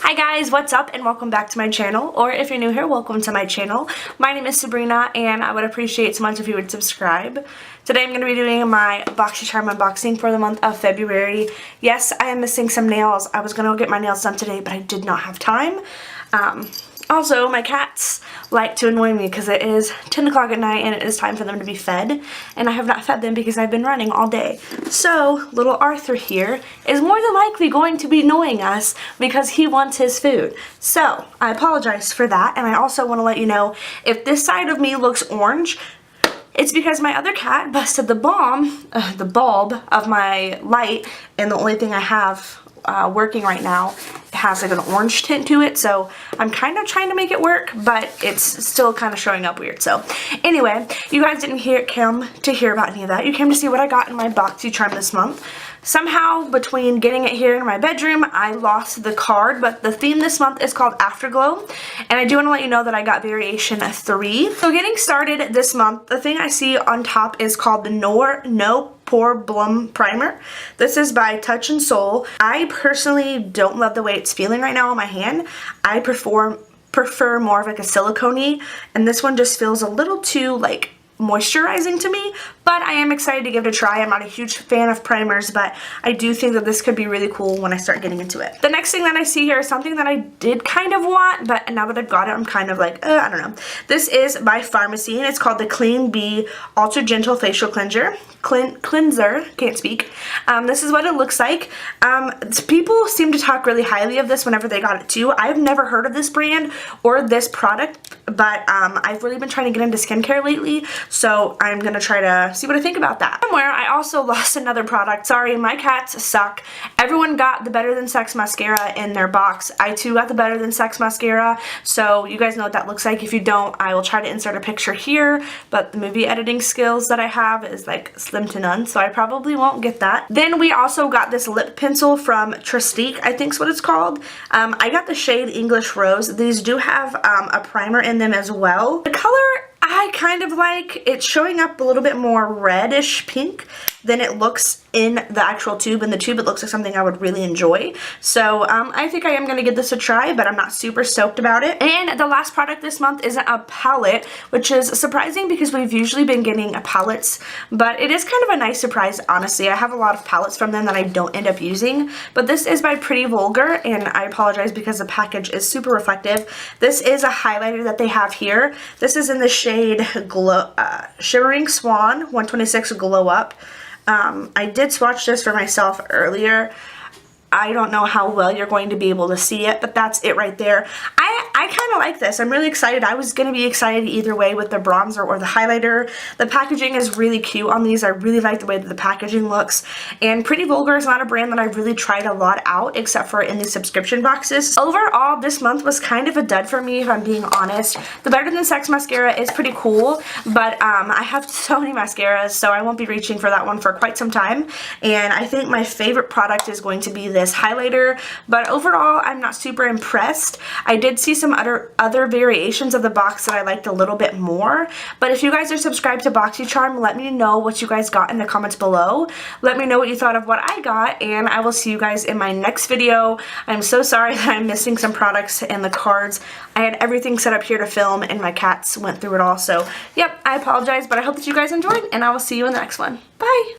Hi guys, what's up and welcome back to my channel, or if you're new here, welcome to my channel. My name is Sabrina and I would appreciate so much if you would subscribe. Today I'm going to be doing my BOXYCHARM unboxing for the month of February. Yes, I am missing some nails. I was going to go get my nails done today, but I did not have time. Also, my cats like to annoy me because it is 10 o'clock at night and it is time for them to be fed. And I have not fed them because I've been running all day. So, little Arthur here is more than likely going to be annoying us because he wants his food. So, I apologize for that. And I also want to let you know, if this side of me looks orange, it's because my other cat busted the bulb of my light, and the only thing I have working right now has like an orange tint to it, so I'm kind of trying to make it work, but it's still kind of showing up weird. So anyway, you guys didn't come to hear about any of that. You came to see what I got in my BOXYCHARM this month. Somehow, between getting it here in my bedroom, I lost the card, but the theme this month is called Afterglow, and I do want to let you know that I got variation 3. So getting started this month, the thing I see on top is called the No Pore Blum Primer. This is by Touch and Soul. I personally don't love the way it's feeling right now on my hand. I prefer more of like a silicone-y, and this one just feels a little too like moisturizing to me, but I am excited to give it a try. I'm not a huge fan of primers, but I do think that this could be really cool when I start getting into it. The next thing that I see here is something that I did kind of want, but now that I've got it, I'm kind of like, I don't know. This is by Pharmacy, and it's called the Clean Bee Ultra Gentle Facial Cleanser. Can't speak. This is what it looks like. People seem to talk really highly of this whenever they got it too. I've never heard of this brand or this product, but I've really been trying to get into skincare lately, so I'm gonna try to see what I think about that. Somewhere I also lost another product. Sorry, my cats suck. Everyone got the Better Than Sex mascara in their box. I too got the Better Than Sex mascara, so you guys know what that looks like. If you don't, I will try to insert a picture here, but the movie editing skills that I have is like slim to none, so I probably won't get that. Then we also got this lip pencil from Trestique, I think is what it's called. I got the shade English Rose. These do have a primer in them as well. The color I kind of like. It's showing up a little bit more reddish pink than it looks in the actual tube. In the tube, it looks like something I would really enjoy. So I think I am going to give this a try, but I'm not super stoked about it. And the last product this month isn't a palette, which is surprising because we've usually been getting palettes, but it is kind of a nice surprise, honestly. I have a lot of palettes from them that I don't end up using, but this is by Pretty Vulgar, and I apologize because the package is super reflective. This is a highlighter that they have here. This is in the shade Shimmering Swan 126 Glow Up. I did swatch this for myself earlier. I don't know how well you're going to be able to see it, but that's it right there. I kind of like this. I'm really excited. I was going to be excited either way with the bronzer or the highlighter. The packaging is really cute on these. I really like the way that the packaging looks. And Pretty Vulgar is not a brand that I've really tried a lot out, except for in the subscription boxes. Overall, this month was kind of a dud for me, if I'm being honest. The Better Than Sex mascara is pretty cool, but I have so many mascaras, so I won't be reaching for that one for quite some time. And I think my favorite product is going to be this highlighter, but overall I'm not super impressed. I did see some other variations of the box that I liked a little bit more, but if you guys are subscribed to BOXYCHARM, let me know what you guys got in the comments below. Let me know what you thought of what I got, and I will see you guys in my next video. I'm so sorry that I'm missing some products and the cards. I had everything set up here to film and my cats went through it all, so yep, I apologize, but I hope that you guys enjoyed, and I will see you in the next one. Bye!